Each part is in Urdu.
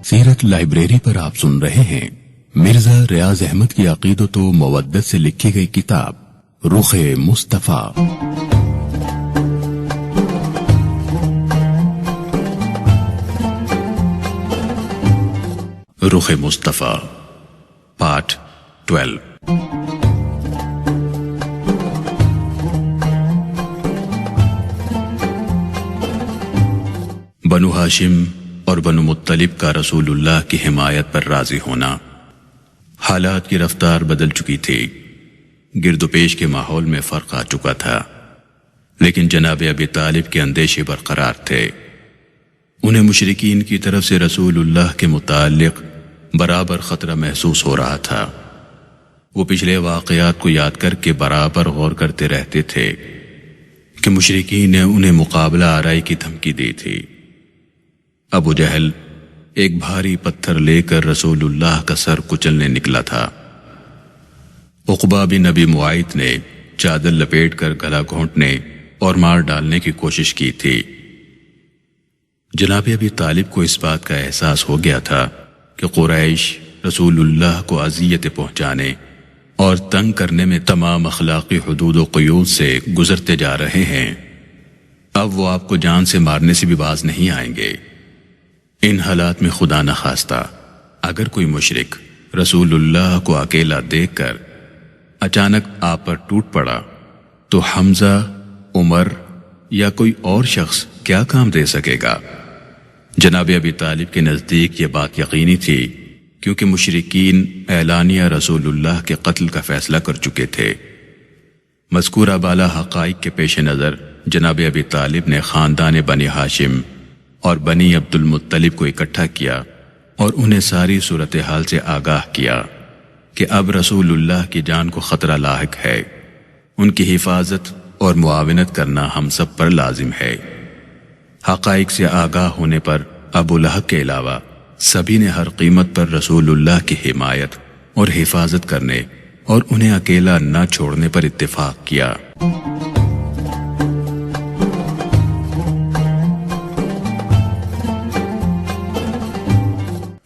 سیرت لائبریری پر آپ سن رہے ہیں مرزا ریاض احمد کی عقیدت و مودت سے لکھی گئی کتاب رخ مصطفیٰ۔ رخ مصطفیٰ پارٹ 12۔ بنو ہاشم اور بنو مطلب کا رسول اللہ کی حمایت پر راضی ہونا۔ حالات کی رفتار بدل چکی تھی، گرد و پیش کے ماحول میں فرق آ چکا تھا، لیکن جناب ابی طالب کے اندیشے برقرار تھے۔ انہیں مشرکین کی طرف سے رسول اللہ کے متعلق برابر خطرہ محسوس ہو رہا تھا۔ وہ پچھلے واقعات کو یاد کر کے برابر غور کرتے رہتے تھے کہ مشرکین نے انہیں مقابلہ آرائی کی دھمکی دی تھی۔ ابو جہل ایک بھاری پتھر لے کر رسول اللہ کا سر کچلنے نکلا تھا۔ عقبہ بن ابی معیط نے چادر لپیٹ کر گلا گھونٹنے اور مار ڈالنے کی کوشش کی تھی۔ جناب ابی طالب کو اس بات کا احساس ہو گیا تھا کہ قریش رسول اللہ کو اذیتیں پہنچانے اور تنگ کرنے میں تمام اخلاقی حدود و قیود سے گزرتے جا رہے ہیں۔ اب وہ آپ کو جان سے مارنے سے بھی باز نہیں آئیں گے۔ ان حالات میں خدا نخواستہ اگر کوئی مشرک رسول اللہ کو اکیلا دیکھ کر اچانک آپ پر ٹوٹ پڑا تو حمزہ، عمر یا کوئی اور شخص کیا کام دے سکے گا؟ جناب ابی طالب کے نزدیک یہ بات یقینی تھی، کیونکہ مشرکین اعلانیہ رسول اللہ کے قتل کا فیصلہ کر چکے تھے۔ مذکورہ بالا حقائق کے پیش نظر جناب ابی طالب نے خاندان بنی ہاشم اور بنی عبد المطلب کو اکٹھا کیا اور انہیں ساری صورتحال سے آگاہ کیا کہ اب رسول اللہ کی جان کو خطرہ لاحق ہے۔ ان کی حفاظت اور معاونت کرنا ہم سب پر لازم ہے۔ حقائق سے آگاہ ہونے پر ابو لہب کے علاوہ سبھی نے ہر قیمت پر رسول اللہ کی حمایت اور حفاظت کرنے اور انہیں اکیلا نہ چھوڑنے پر اتفاق کیا۔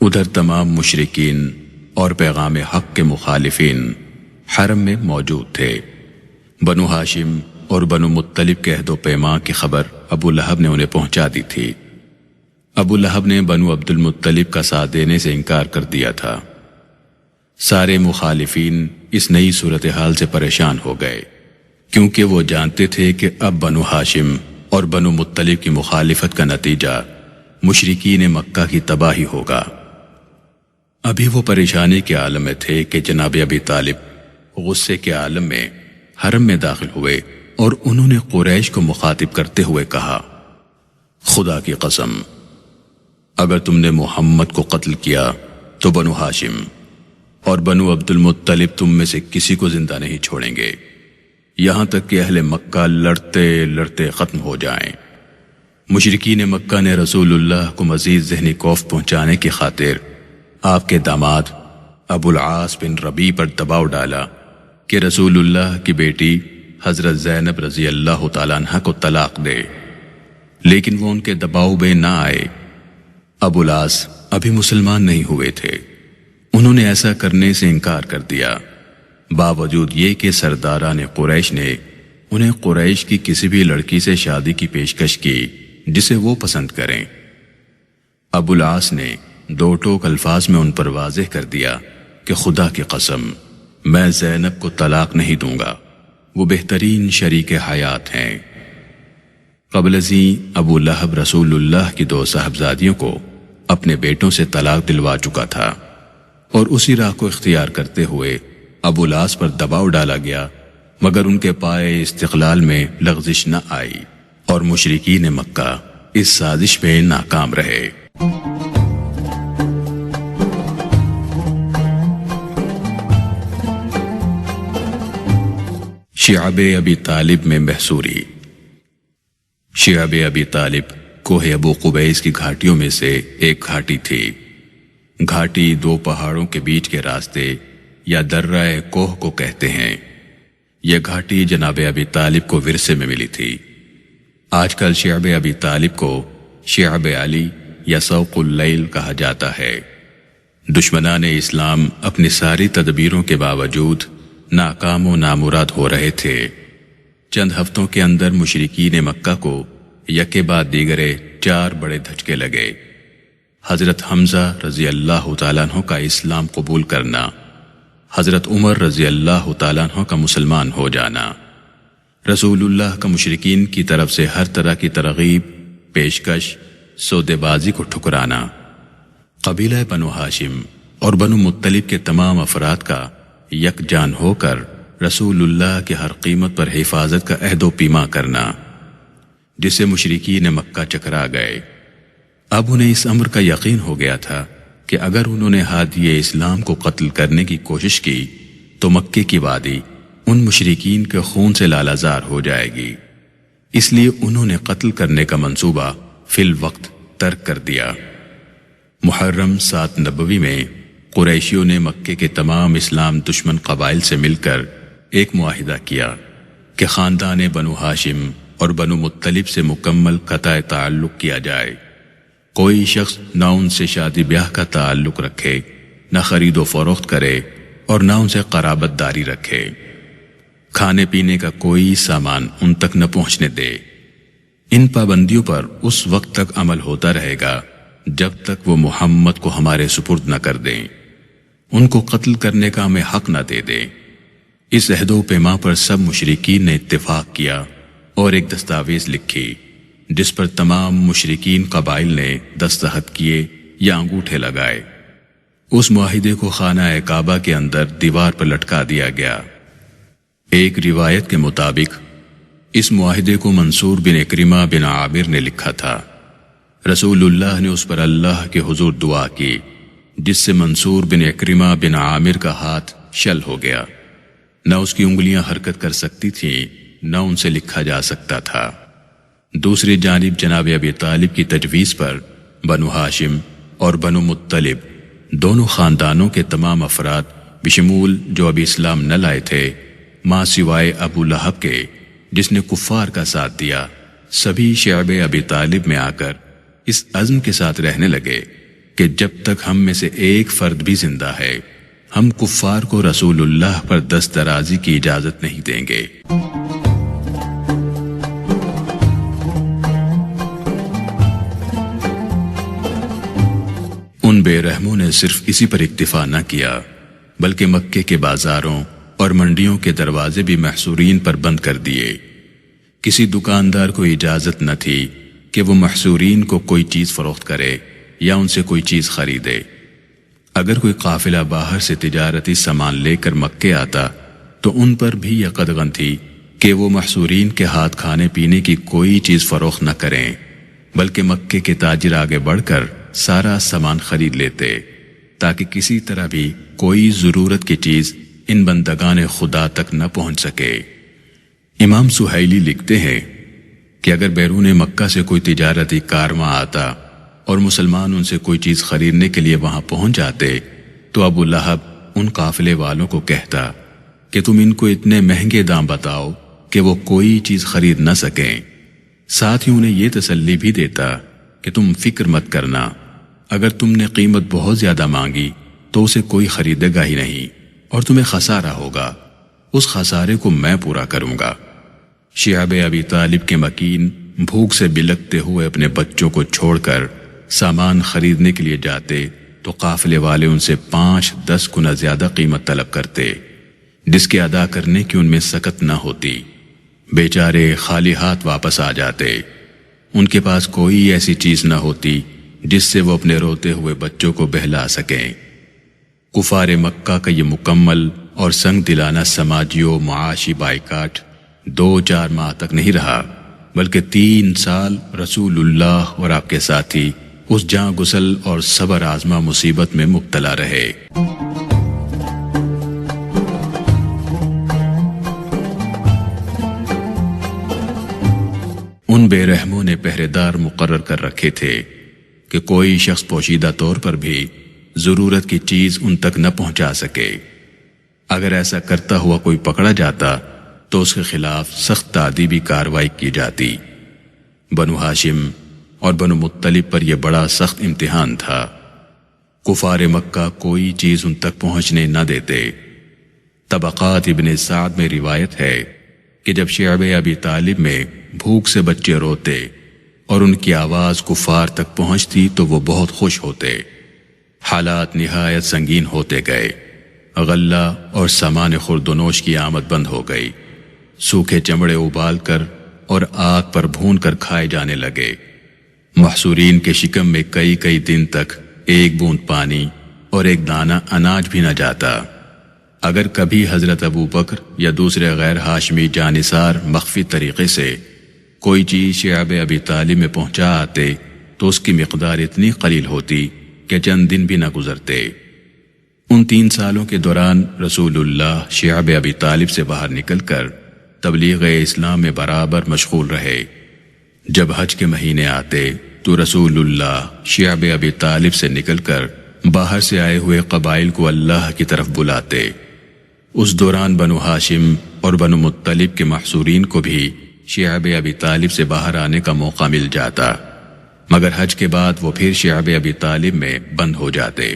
ادھر تمام مشرکین اور پیغام حق کے مخالفین حرم میں موجود تھے۔ بنو ہاشم اور بنو مطلب کے عہد و پیمان کی خبر ابو لہب نے انہیں پہنچا دی تھی۔ ابو لہب نے بنو عبد المطلب کا ساتھ دینے سے انکار کر دیا تھا۔ سارے مخالفین اس نئی صورتحال سے پریشان ہو گئے، کیونکہ وہ جانتے تھے کہ اب بنو ہاشم اور بنو مطلب کی مخالفت کا نتیجہ مشرکین مکہ کی تباہی ہوگا۔ ابھی وہ پریشانی کے عالم میں تھے کہ جناب ابی طالب غصے کے عالم میں حرم میں داخل ہوئے اور انہوں نے قریش کو مخاطب کرتے ہوئے کہا، خدا کی قسم، اگر تم نے محمد کو قتل کیا تو بنو ہاشم اور بنو عبد المطلب تم میں سے کسی کو زندہ نہیں چھوڑیں گے، یہاں تک کہ اہل مکہ لڑتے لڑتے ختم ہو جائیں۔ مشرکین مکہ نے رسول اللہ کو مزید ذہنی خوف پہنچانے کی خاطر آپ کے داماد ابو العاص بن ربیع پر دباؤ ڈالا کہ رسول اللہ کی بیٹی حضرت زینب رضی اللہ تعالیٰ عنہ کو طلاق دے، لیکن وہ ان کے دباؤ میں نہ آئے۔ ابو العاص ابھی مسلمان نہیں ہوئے تھے، انہوں نے ایسا کرنے سے انکار کر دیا، باوجود یہ کہ سرداران قریش نے انہیں قریش کی کسی بھی لڑکی سے شادی کی پیشکش کی جسے وہ پسند کریں۔ ابو العاص نے دو ٹوک الفاظ میں ان پر واضح کر دیا کہ خدا کی قسم، میں زینب کو طلاق نہیں دوں گا، وہ بہترین شریک حیات ہیں۔ قبل ازیں ابو لہب رسول اللہ کی دو صاحبزادیوں کو اپنے بیٹوں سے طلاق دلوا چکا تھا، اور اسی راہ کو اختیار کرتے ہوئے ابو العاص پر دباؤ ڈالا گیا، مگر ان کے پائے استقلال میں لغزش نہ آئی اور مشرکین مکہ اس سازش میں ناکام رہے۔ شعب ابی طالب میں محصوری۔ شعب ابی طالب کوہ ابو قبیس کی گھاٹیوں میں سے ایک گھاٹی تھی۔ گھاٹی دو پہاڑوں کے بیچ کے راستے یا درہ کوہ کو کہتے ہیں۔ یہ گھاٹی جناب ابی طالب کو ورثے میں ملی تھی۔ آج کل شعب ابی طالب کو شعب علی یا سوق اللیل کہا جاتا ہے۔ دشمنان اسلام اپنی ساری تدبیروں کے باوجود ناکام و نامراد ہو رہے تھے۔ چند ہفتوں کے اندر مشرکین مکہ کو یکے بعد دیگرے 4 بڑے دھچکے لگے۔ حضرت حمزہ رضی اللہ تعالیٰ عنہ کا اسلام قبول کرنا، حضرت عمر رضی اللہ تعالیٰ عنہ کا مسلمان ہو جانا، رسول اللہ کا مشرکین کی طرف سے ہر طرح کی ترغیب، پیشکش، سودے بازی کو ٹھکرانا، قبیلہ بنو ہاشم اور بنو مطلب کے تمام افراد کا یکجان ہو کر رسول اللہ کے ہر قیمت پر حفاظت کا عہد و پیما کرنا، جس سے مشرکین مکہ چکرا گئے۔ اب انہیں اس امر کا یقین ہو گیا تھا کہ اگر انہوں نے ہادی اسلام کو قتل کرنے کی کوشش کی تو مکے کی وادی ان مشرکین کے خون سے لالہزار ہو جائے گی، اس لیے انہوں نے قتل کرنے کا منصوبہ فی الوقت ترک کر دیا۔ محرم 7 نبوی میں قریشیوں نے مکے کے تمام اسلام دشمن قبائل سے مل کر ایک معاہدہ کیا کہ خاندان بنو ہاشم اور بنو مطلب سے مکمل قطع تعلق کیا جائے۔ کوئی شخص نہ ان سے شادی بیاہ کا تعلق رکھے، نہ خرید و فروخت کرے اور نہ ان سے قرابت داری رکھے۔ کھانے پینے کا کوئی سامان ان تک نہ پہنچنے دے۔ ان پابندیوں پر اس وقت تک عمل ہوتا رہے گا جب تک وہ محمد کو ہمارے سپرد نہ کر دیں، ان کو قتل کرنے کا ہمیں حق نہ دے دیں۔ اس عہد و پیما پر سب مشرکین نے اتفاق کیا اور ایک دستاویز لکھی جس پر تمام مشرکین قبائل نے دستخط کیے یا انگوٹھے لگائے۔ اس معاہدے کو خانہ کعبہ کے اندر دیوار پر لٹکا دیا گیا۔ ایک روایت کے مطابق اس معاہدے کو منصور بن اکرمہ بن عامر نے لکھا تھا۔ رسول اللہ نے اس پر اللہ کے حضور دعا کی، جس سے منصور بن اکرمہ بن عامر کا ہاتھ شل ہو گیا، نہ اس کی انگلیاں حرکت کر سکتی تھیں، نہ ان سے لکھا جا سکتا تھا۔ دوسری جانب جناب ابی طالب کی تجویز پر بنو ہاشم اور بنو مطلب دونوں خاندانوں کے تمام افراد بشمول جو ابھی اسلام نہ لائے تھے، ماں سوائے ابو لہب کے جس نے کفار کا ساتھ دیا، سبھی شعب ابی طالب میں آ کر اس عزم کے ساتھ رہنے لگے کہ جب تک ہم میں سے ایک فرد بھی زندہ ہے، ہم کفار کو رسول اللہ پر دست درازی کی اجازت نہیں دیں گے۔ ان بے رحموں نے صرف اسی پر اکتفا نہ کیا، بلکہ مکے کے بازاروں اور منڈیوں کے دروازے بھی محصورین پر بند کر دیے۔ کسی دکاندار کو اجازت نہ تھی کہ وہ محصورین کو کوئی چیز فروخت کرے یا ان سے کوئی چیز خریدے۔ اگر کوئی قافلہ باہر سے تجارتی سامان لے کر مکے آتا تو ان پر بھی یہ قدغن تھی کہ وہ محصورین کے ہاتھ کھانے پینے کی کوئی چیز فروخت نہ کریں، بلکہ مکے کے تاجر آگے بڑھ کر سارا سامان خرید لیتے تاکہ کسی طرح بھی کوئی ضرورت کی چیز ان بندگان خدا تک نہ پہنچ سکے۔ امام سہیلی لکھتے ہیں کہ اگر بیرون مکہ سے کوئی تجارتی کارواں آتا اور مسلمان ان سے کوئی چیز خریدنے کے لیے وہاں پہنچ جاتے تو ابو لہب ان قافلے والوں کو کہتا کہ تم ان کو اتنے مہنگے دام بتاؤ کہ وہ کوئی چیز خرید نہ سکیں، ساتھ ہی انہیں یہ تسلی بھی دیتا کہ تم فکر مت کرنا، اگر تم نے قیمت بہت زیادہ مانگی تو اسے کوئی خریدے گا ہی نہیں اور تمہیں خسارہ ہوگا، اس خسارے کو میں پورا کروں گا۔ شعب ابی طالب کے مکین بھوک سے بلکتے ہوئے اپنے بچوں کو چھوڑ کر سامان خریدنے کے لیے جاتے تو قافلے والے ان سے 5-10 گنا زیادہ قیمت طلب کرتے، جس کے ادا کرنے کی ان میں سکت نہ ہوتی۔ بیچارے خالی ہاتھ واپس آ جاتے، ان کے پاس کوئی ایسی چیز نہ ہوتی جس سے وہ اپنے روتے ہوئے بچوں کو بہلا سکیں۔ کفار مکہ کا یہ مکمل اور سنگ دلانہ سماجی و معاشی بائیکاٹ 2-4 ماہ تک نہیں رہا، بلکہ 3 سال رسول اللہ اور آپ کے ساتھی اس جاں گسل اور صبر آزما مصیبت میں مبتلا رہے۔ ان بے رحموں نے پہرے دار مقرر کر رکھے تھے کہ کوئی شخص پوشیدہ طور پر بھی ضرورت کی چیز ان تک نہ پہنچا سکے۔ اگر ایسا کرتا ہوا کوئی پکڑا جاتا تو اس کے خلاف سخت تعذیبی کارروائی کی جاتی۔ بنو ہاشم اور بنو مطلب پر یہ بڑا سخت امتحان تھا۔ کفار مکہ کوئی چیز ان تک پہنچنے نہ دیتے۔ طبقات ابن سعد میں روایت ہے کہ جب شعب ابی طالب میں بھوک سے بچے روتے اور ان کی آواز کفار تک پہنچتی تو وہ بہت خوش ہوتے۔ حالات نہایت سنگین ہوتے گئے۔ غلہ اور سامان خوردونوش کی آمد بند ہو گئی۔ سوکھے چمڑے ابال کر اور آگ پر بھون کر کھائے جانے لگے۔ محصورین کے شکم میں کئی کئی دن تک ایک بوند پانی اور ایک دانہ اناج بھی نہ جاتا۔ اگر کبھی حضرت ابو بکر یا دوسرے غیر ہاشمی جانثار مخفی طریقے سے کوئی چیز شعب ابی طالب میں پہنچا آتے تو اس کی مقدار اتنی قلیل ہوتی کہ چند دن بھی نہ گزرتے۔ ان 3 سالوں کے دوران رسول اللہ شعب ابی طالب سے باہر نکل کر تبلیغ اسلام میں برابر مشغول رہے۔ جب حج کے مہینے آتے تو رسول اللہ شعب ابی طالب سے نکل کر باہر سے آئے ہوئے قبائل کو اللہ کی طرف بلاتے۔ اس دوران بنو ہاشم اور بنو مطلب کے محصورین کو بھی شعب ابی طالب سے باہر آنے کا موقع مل جاتا، مگر حج کے بعد وہ پھر شعب ابی طالب میں بند ہو جاتے۔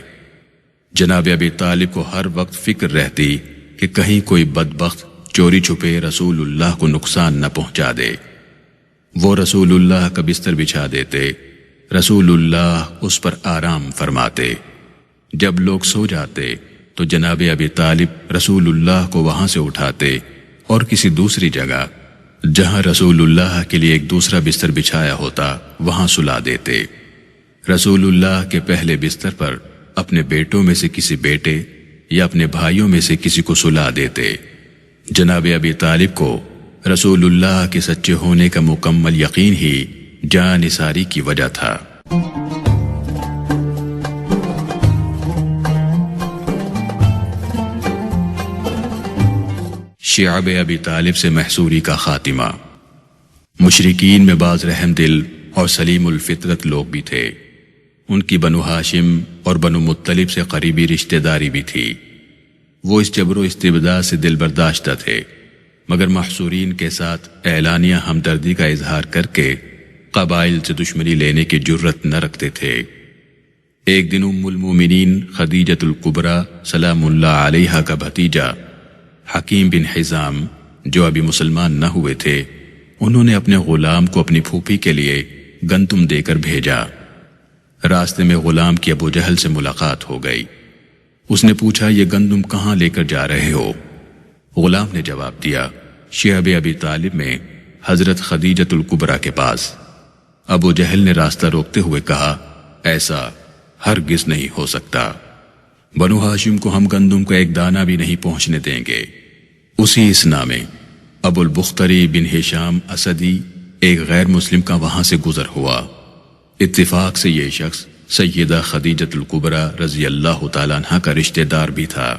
جناب ابی طالب کو ہر وقت فکر رہتی کہ کہیں کوئی بدبخت چوری چھپے رسول اللہ کو نقصان نہ پہنچا دے۔ وہ رسول اللہ کا بستر بچھا دیتے، رسول اللہ اس پر آرام فرماتے۔ جب لوگ سو جاتے تو جناب ابی طالب رسول اللہ کو وہاں سے اٹھاتے اور کسی دوسری جگہ جہاں رسول اللہ کے لیے ایک دوسرا بستر بچھایا ہوتا وہاں سلا دیتے۔ رسول اللہ کے پہلے بستر پر اپنے بیٹوں میں سے کسی بیٹے یا اپنے بھائیوں میں سے کسی کو سلا دیتے۔ جناب ابی طالب کو رسول اللہ کے سچے ہونے کا مکمل یقین ہی جاں نثاری کی وجہ تھا۔ شعب ابی طالب سے محصوری کا خاتمہ۔ مشرکین میں بعض رحم دل اور سلیم الفطرت لوگ بھی تھے۔ ان کی بنو ہاشم اور بنو مطلب سے قریبی رشتہ داری بھی تھی۔ وہ اس جبر و استبداد سے دل برداشتہ تھے، مگر محصورین کے ساتھ اعلانیہ ہمدردی کا اظہار کر کے قبائل سے دشمنی لینے کی جرت نہ رکھتے تھے۔ ایک دن ام المومنین خدیجۃ الکبریٰ سلام اللہ علیہا کا بھتیجا حکیم بن حزام، جو ابھی مسلمان نہ ہوئے تھے، انہوں نے اپنے غلام کو اپنی پھوپھی کے لیے گندم دے کر بھیجا۔ راستے میں غلام کی ابو جہل سے ملاقات ہو گئی۔ اس نے پوچھا، یہ گندم کہاں لے کر جا رہے ہو؟ غلام نے جواب دیا، شعب ابی طالب میں حضرت خدیجۃ الکبریٰ کے پاس۔ ابو جہل نے راستہ روکتے ہوئے کہا، ایسا ہرگز نہیں ہو سکتا۔ بنو ہاشم کو ہم گندم کا ایک دانہ بھی نہیں پہنچنے دیں گے۔ اسی اسنا میں ابو البختری بن ہشام اسدی ایک غیر مسلم کا وہاں سے گزر ہوا۔ اتفاق سے یہ شخص سیدہ خدیجۃ الکبریٰ رضی اللہ تعالیٰ عنہ کا رشتہ دار بھی تھا۔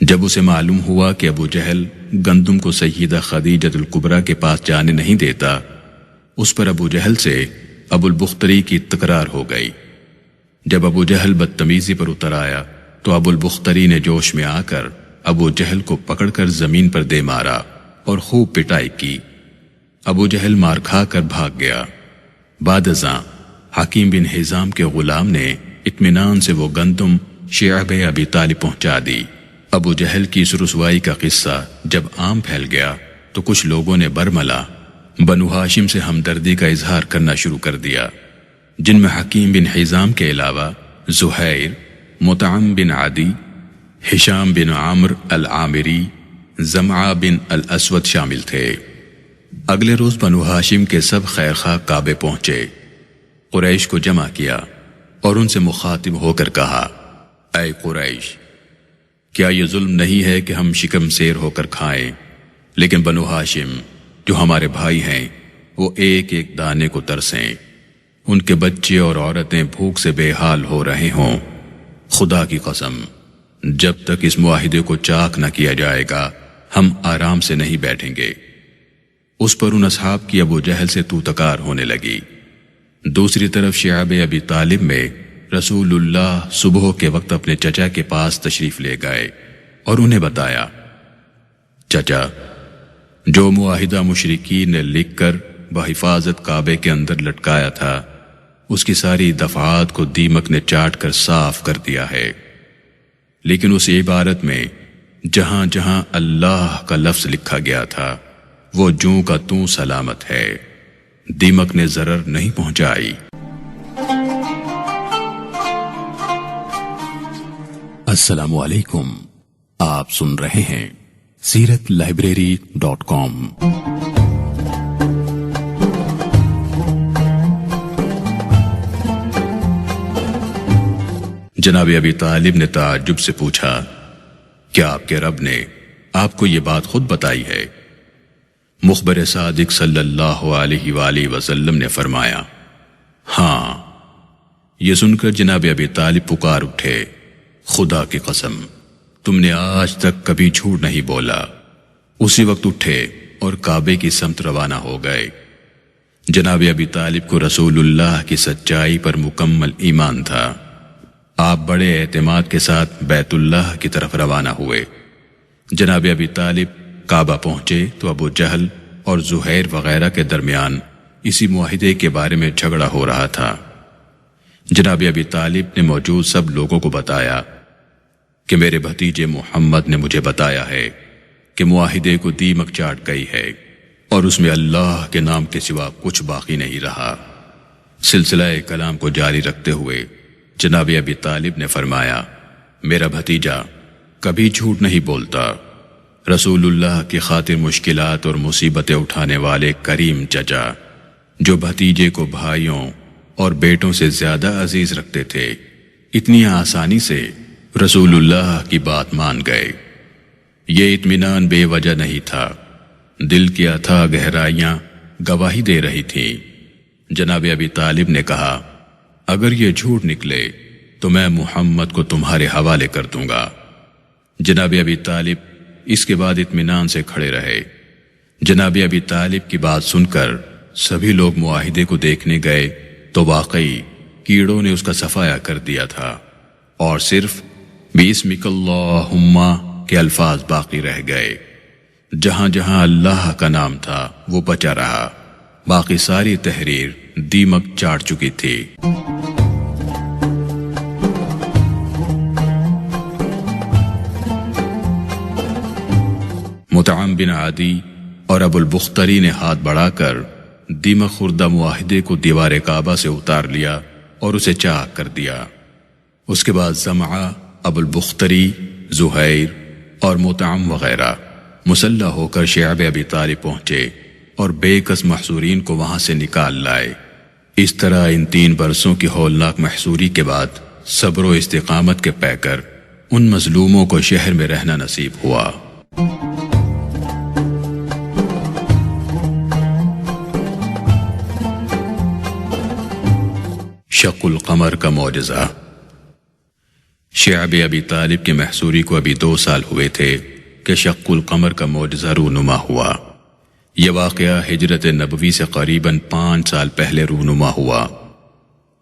جب اسے معلوم ہوا کہ ابو جہل گندم کو سیدہ خدیجۃ الکبریٰ کے پاس جانے نہیں دیتا، اس پر ابو جہل سے ابو البختری کی تکرار ہو گئی۔ جب ابو جہل بدتمیزی پر اتر آیا تو ابو البختری نے جوش میں آ کر ابو جہل کو پکڑ کر زمین پر دے مارا اور خوب پٹائی کی۔ ابو جہل مار کھا کر بھاگ گیا۔ بعد ازاں حکیم بن حزام کے غلام نے اطمینان سے وہ گندم شعب ابی طالب پہنچا دی۔ ابو جہل کی اس رسوائی کا قصہ جب عام پھیل گیا تو کچھ لوگوں نے برملا بنو ہاشم سے ہمدردی کا اظہار کرنا شروع کر دیا، جن میں حکیم بن حزام کے علاوہ زہیر، مطعم بن عدی، ہشام بن عامر العامری، زمعہ بن الاسود شامل تھے۔ اگلے روز بنو ہاشم کے سب خیر خواہ کعبے پہنچے۔ قریش کو جمع کیا اور ان سے مخاطب ہو کر کہا، اے قریش، کیا یہ ظلم نہیں ہے کہ ہم شکم سیر ہو کر کھائیں، لیکن بنو ہاشم جو ہمارے بھائی ہیں وہ ایک ایک دانے کو ترسیں، ان کے بچے اور عورتیں بھوک سے بے حال ہو رہے ہوں۔ خدا کی قسم، جب تک اس معاہدے کو چاک نہ کیا جائے گا ہم آرام سے نہیں بیٹھیں گے۔ اس پر ان اصحاب کی ابو جہل سے تو تکار ہونے لگی۔ دوسری طرف شعب ابی طالب میں رسول اللہ صبح کے وقت اپنے چچا کے پاس تشریف لے گئے اور انہیں بتایا، چچا، جو معاہدہ مشرکین نے لکھ کر بحفاظت کعبے کے اندر لٹکایا تھا، اس کی ساری دفعات کو دیمک نے چاٹ کر صاف کر دیا ہے۔ لیکن اس عبارت میں جہاں جہاں اللہ کا لفظ لکھا گیا تھا وہ جوں کا توں سلامت ہے، دیمک نے ضرر نہیں پہنچائی۔ السلام علیکم، آپ سن رہے ہیں SiratLibrary.com۔ جناب ابی طالب نے تعجب سے پوچھا، کیا آپ کے رب نے آپ کو یہ بات خود بتائی ہے؟ مخبر صادق صلی اللہ علیہ وآلہ وسلم نے فرمایا، ہاں۔ یہ سن کر جناب ابی طالب پکار اٹھے، خدا کی قسم تم نے آج تک کبھی جھوٹ نہیں بولا۔ اسی وقت اٹھے اور کعبے کی سمت روانہ ہو گئے۔ جناب ابی طالب کو رسول اللہ کی سچائی پر مکمل ایمان تھا۔ آپ بڑے اعتماد کے ساتھ بیت اللہ کی طرف روانہ ہوئے۔ جناب ابی طالب کعبہ پہنچے تو ابو جہل اور زہیر وغیرہ کے درمیان اسی معاہدے کے بارے میں جھگڑا ہو رہا تھا۔ جناب ابی طالب نے موجود سب لوگوں کو بتایا کہ میرے بھتیجے محمد نے مجھے بتایا ہے کہ معاہدے کو دیمک چاٹ گئی ہے اور اس میں اللہ کے نام کے سوا کچھ باقی نہیں رہا۔ سلسلہ کلام کو جاری رکھتے ہوئے جناب ابی طالب نے فرمایا، میرا بھتیجا کبھی جھوٹ نہیں بولتا۔ رسول اللہ کی خاطر مشکلات اور مصیبتیں اٹھانے والے کریم چچا، جو بھتیجے کو بھائیوں اور بیٹوں سے زیادہ عزیز رکھتے تھے، اتنی آسانی سے رسول اللہ کی بات مان گئے۔ یہ اطمینان بے وجہ نہیں تھا، دل کی اتھاہ گہرائیاں گواہی دے رہی تھیں۔ جناب ابی طالب نے کہا، اگر یہ جھوٹ نکلے تو میں محمد کو تمہارے حوالے کر دوں گا۔ جناب ابی طالب اس کے بعد اطمینان سے کھڑے رہے۔ جناب ابی طالب کی بات سن کر سبھی لوگ معاہدے کو دیکھنے گئے تو واقعی کیڑوں نے اس کا صفایا کر دیا تھا اور صرف بِاسْمِكَ اللَّهُمَّ کے الفاظ باقی رہ گئے۔ جہاں جہاں اللہ کا نام تھا وہ بچا رہا، باقی ساری تحریر دیمک چاٹ چکی تھی۔ مطعم بن عدی اور ابو البختری نے ہاتھ بڑھا کر دیمک خوردہ معاہدے کو دیوار کعبہ سے اتار لیا اور اسے چاک کر دیا۔ اس کے بعد زمعہ، ابو البختری، زہیر اور مطعم وغیرہ مسلح ہو کر شعب ابی طالب پہنچے اور بے کس محصورین کو وہاں سے نکال لائے۔ اس طرح ان 3 برسوں کی ہولناک محصوری کے بعد صبر و استقامت کے پے کر ان مظلوموں کو شہر میں رہنا نصیب ہوا۔ شق القمر کا معجزہ۔ شعب ابی طالب کی محصوری کو ابھی 2 سال ہوئے تھے کہ شق القمر کا معجزہ رونما ہوا۔ یہ واقعہ ہجرت نبوی سے قریباً 5 سال پہلے رونما ہوا۔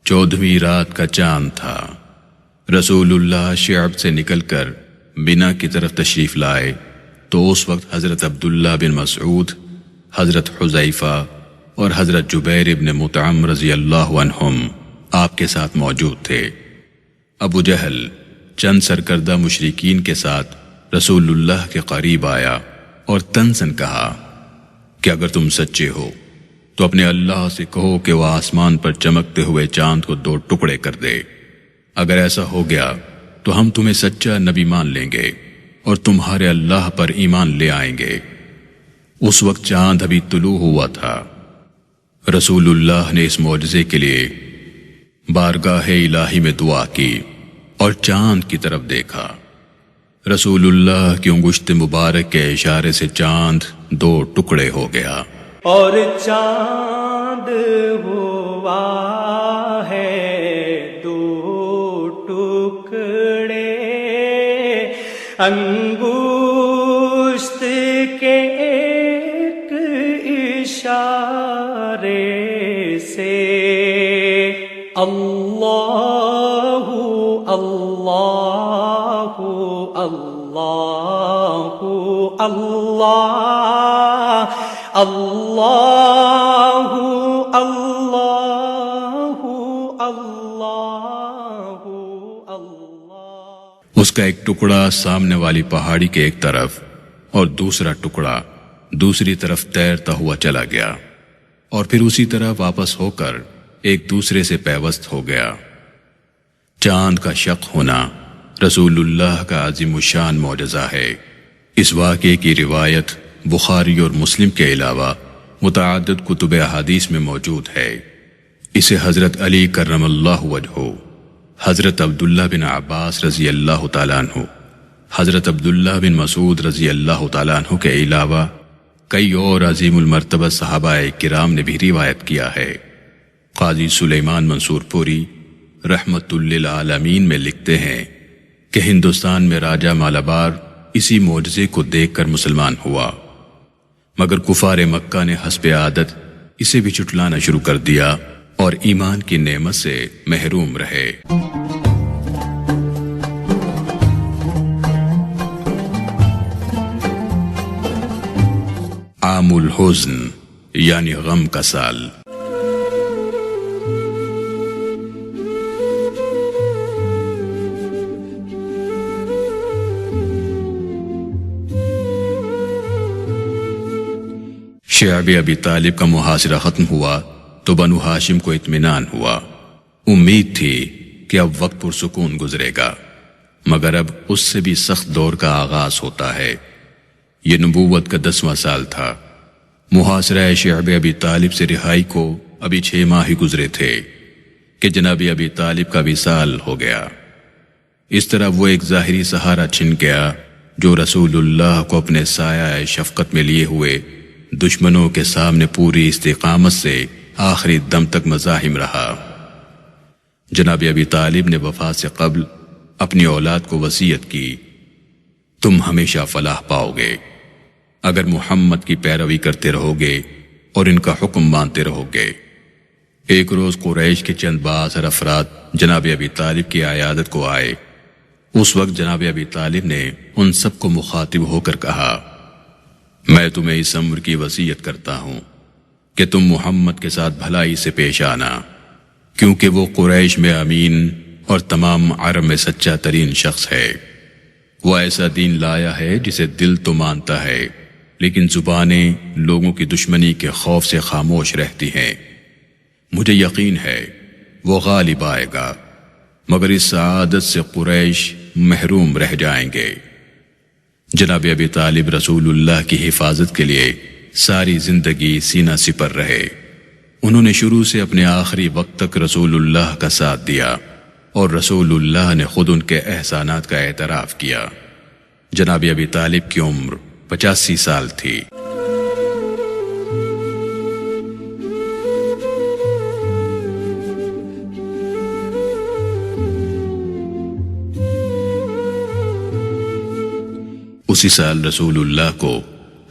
14ویں رات کا چاند تھا۔ رسول اللہ شعب سے نکل کر بنا کی طرف تشریف لائے تو اس وقت حضرت عبداللہ بن مسعود، حضرت حذیفہ اور حضرت جبیر ابن مطعم رضی اللہ عنہم آپ کے ساتھ موجود تھے۔ ابو جہل چند سرکردہ مشرکین کے ساتھ رسول اللہ کے قریب آیا اور تنزن کہا کہ اگر تم سچے ہو تو اپنے اللہ سے کہو کہ وہ آسمان پر چمکتے ہوئے چاند کو 2 ٹکڑے کر دے۔ اگر ایسا ہو گیا تو ہم تمہیں سچا نبی مان لیں گے اور تمہارے اللہ پر ایمان لے آئیں گے۔ اس وقت چاند ابھی طلوع ہوا تھا۔ رسول اللہ نے اس معجزے کے لیے بارگاہ الہی میں دعا کی اور چاند کی طرف دیکھا۔ رسول اللہ کی انگشت مبارک کے اشارے سے چاند 2 ٹکڑے ہو گیا اور چاند ہوا ہے 2 ٹکڑے، انگشت کے ایک اشارے سے۔ اللہ اللہ اللہ اللہ اللہ اس کا ایک ٹکڑا سامنے والی پہاڑی کے ایک طرف اور دوسرا ٹکڑا دوسری طرف تیرتا ہوا چلا گیا اور پھر اسی طرح واپس ہو کر ایک دوسرے سے پیوست ہو گیا۔ چاند کا شق ہونا رسول اللہ کا عظیم الشان معجزہ ہے۔ اس واقعے کی روایت بخاری اور مسلم کے علاوہ متعدد کتب احادیث میں موجود ہے۔ اسے حضرت علی کرم اللہ وجہہ، حضرت عبداللہ بن عباس رضی اللہ تعالیٰ عنہ، حضرت عبداللہ بن مسعود رضی اللہ تعالیٰ عنہ کے علاوہ کئی اور عظیم المرتبہ صحابہ کرام نے بھی روایت کیا ہے۔ قاضی سلیمان منصور پوری رحمت للعالمین میں لکھتے ہیں کہ ہندوستان میں راجہ مالابار اسی معجزے کو دیکھ کر مسلمان ہوا، مگر کفار مکہ نے حسب عادت اسے بھی چٹلانا شروع کر دیا اور ایمان کی نعمت سے محروم رہے۔ عام الحزن یعنی غم کا سال۔ شعب ابی طالب کا محاصرہ ختم ہوا تو بنو ہاشم کو اطمینان ہوا۔ امید تھی کہ اب وقت پرسکون گزرے گا، مگر اب اس سے بھی سخت دور کا آغاز ہوتا ہے۔ یہ نبوت کا 10واں سال تھا۔ محاصرہ شعب ابی طالب سے رہائی کو ابھی 6 ماہ ہی گزرے تھے کہ جناب ابی طالب کا وصال ہو گیا۔ اس طرح وہ ایک ظاہری سہارا چھن گیا جو رسول اللہ کو اپنے سایہ شفقت میں لیے ہوئے دشمنوں کے سامنے پوری استقامت سے آخری دم تک مزاحم رہا۔ جناب ابی طالب نے وفات سے قبل اپنی اولاد کو وصیت کی، تم ہمیشہ فلاح پاؤ گے اگر محمد کی پیروی کرتے رہو گے اور ان کا حکم مانتے رہو گے۔ ایک روز قریش کے چند بااثر افراد جناب ابی طالب کی عیادت کو آئے۔ اس وقت جناب ابی طالب نے ان سب کو مخاطب ہو کر کہا، میں تمہیں اس امر کی وصیت کرتا ہوں کہ تم محمد کے ساتھ بھلائی سے پیش آنا، کیونکہ وہ قریش میں امین اور تمام عرب میں سچا ترین شخص ہے۔ وہ ایسا دین لایا ہے جسے دل تو مانتا ہے لیکن زبانیں لوگوں کی دشمنی کے خوف سے خاموش رہتی ہیں۔ مجھے یقین ہے وہ غالب آئے گا، مگر اس سعادت سے قریش محروم رہ جائیں گے۔ جناب ابی طالب رسول اللہ کی حفاظت کے لیے ساری زندگی سینہ سپر رہے۔ انہوں نے شروع سے اپنے آخری وقت تک رسول اللہ کا ساتھ دیا اور رسول اللہ نے خود ان کے احسانات کا اعتراف کیا۔ جناب ابی طالب کی عمر 85 سال تھی۔ اسی سال رسول اللہ کو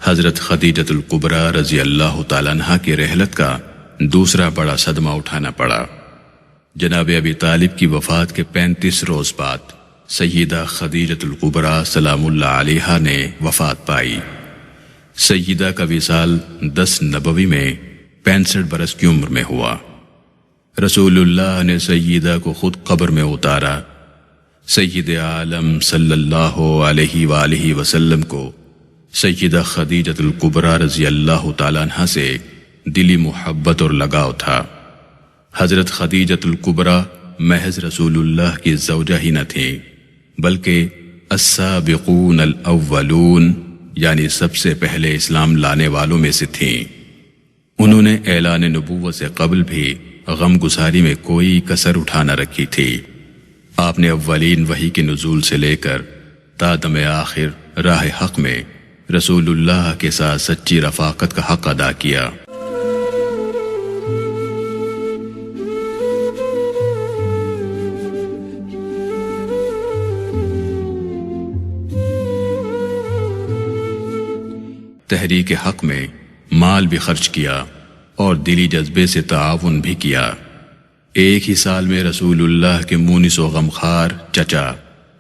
حضرت خدیجۃ الکبریٰ رضی اللہ تعالیٰ عنہ کی رحلت کا دوسرا بڑا صدمہ اٹھانا پڑا۔ جناب ابی طالب کی وفات کے 35 روز بعد سیدہ خدیجۃ الکبریٰ سلام اللہ علیہا نے وفات پائی۔ سیدہ کا وصال 10 نبوی میں 65 برس کی عمر میں ہوا۔ رسول اللہ نے سیدہ کو خود قبر میں اتارا۔ سید عالم صلی اللہ علیہ وآلہ وسلم کو سیدہ خدیجۃ الکبریٰ رضی اللہ تعالیٰ عنہ سے دلی محبت اور لگاؤ تھا۔ حضرت خدیجۃ الکبریٰ محض رسول اللہ کی زوجہ ہی نہ تھیں بلکہ السابقون الاولون یعنی سب سے پہلے اسلام لانے والوں میں سے تھیں۔ انہوں نے اعلان نبوت سے قبل بھی غم گساری میں کوئی کسر اٹھا نہ رکھی تھی۔ آپ نے اولین وحی کے نزول سے لے کر تا دم آخر راہ حق میں رسول اللہ کے ساتھ سچی رفاقت کا حق ادا کیا۔ تحریک حق میں مال بھی خرچ کیا اور دلی جذبے سے تعاون بھی کیا۔ ایک ہی سال میں رسول اللہ کے مونس و غمخوار چچا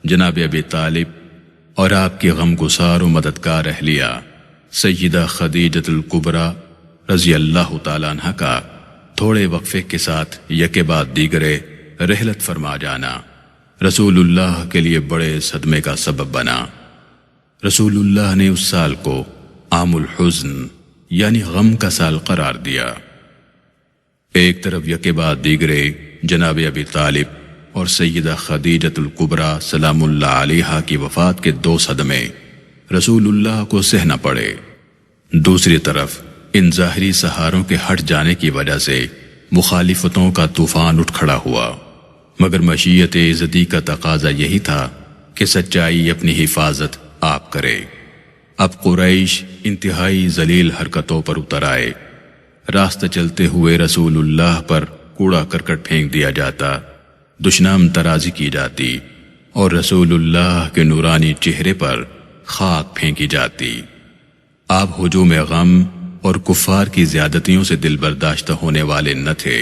جناب ابی طالب اور آپ کی غم گسار و مددگار اہلیہ سیدہ خدیجۃ الکبریٰ رضی اللہ تعالیٰ عنہ کا تھوڑے وقفے کے ساتھ یکے بعد دیگرے رحلت فرما جانا رسول اللہ کے لیے بڑے صدمے کا سبب بنا۔ رسول اللہ نے اس سال کو عام الحزن یعنی غم کا سال قرار دیا۔ ایک طرف یکے بعد دیگرے جناب ابی طالب اور سیدہ خدیجۃ الکبریٰ سلام اللہ علیہا کی وفات کے 2 صدمے رسول اللہ کو سہنا پڑے۔ دوسری طرف ان ظاہری سہاروں کے ہٹ جانے کی وجہ سے مخالفتوں کا طوفان اٹھ کھڑا ہوا، مگر مشیت عزتی کا تقاضا یہی تھا کہ سچائی اپنی حفاظت آپ کرے۔ اب قریش انتہائی ذلیل حرکتوں پر اتر آئے۔ راستہ چلتے ہوئے رسول اللہ پر کوڑا کرکٹ پھینک دیا جاتا، دشنام ترازی کی جاتی اور رسول اللہ کے نورانی چہرے پر خاک پھینکی جاتی۔ آپ ہجوم غم اور کفار کی زیادتیوں سے دل برداشتہ ہونے والے نہ تھے۔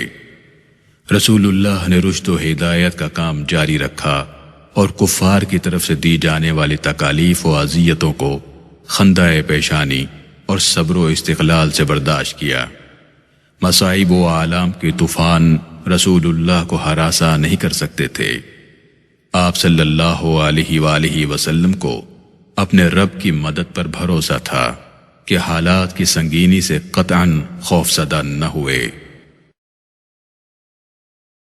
رسول اللہ نے رشد و ہدایت کا کام جاری رکھا اور کفار کی طرف سے دی جانے والی تکالیف و اذیتوں کو خندہ پیشانی اور صبر و استقلال سے برداشت کیا۔ مصائب و آلام کے طوفان رسول اللہ کو ہراساں نہیں کر سکتے تھے۔ آپ صلی اللہ علیہ وآلہ وسلم کو اپنے رب کی مدد پر بھروسہ تھا کہ حالات کی سنگینی سے قطعاً خوف زدہ نہ ہوئے۔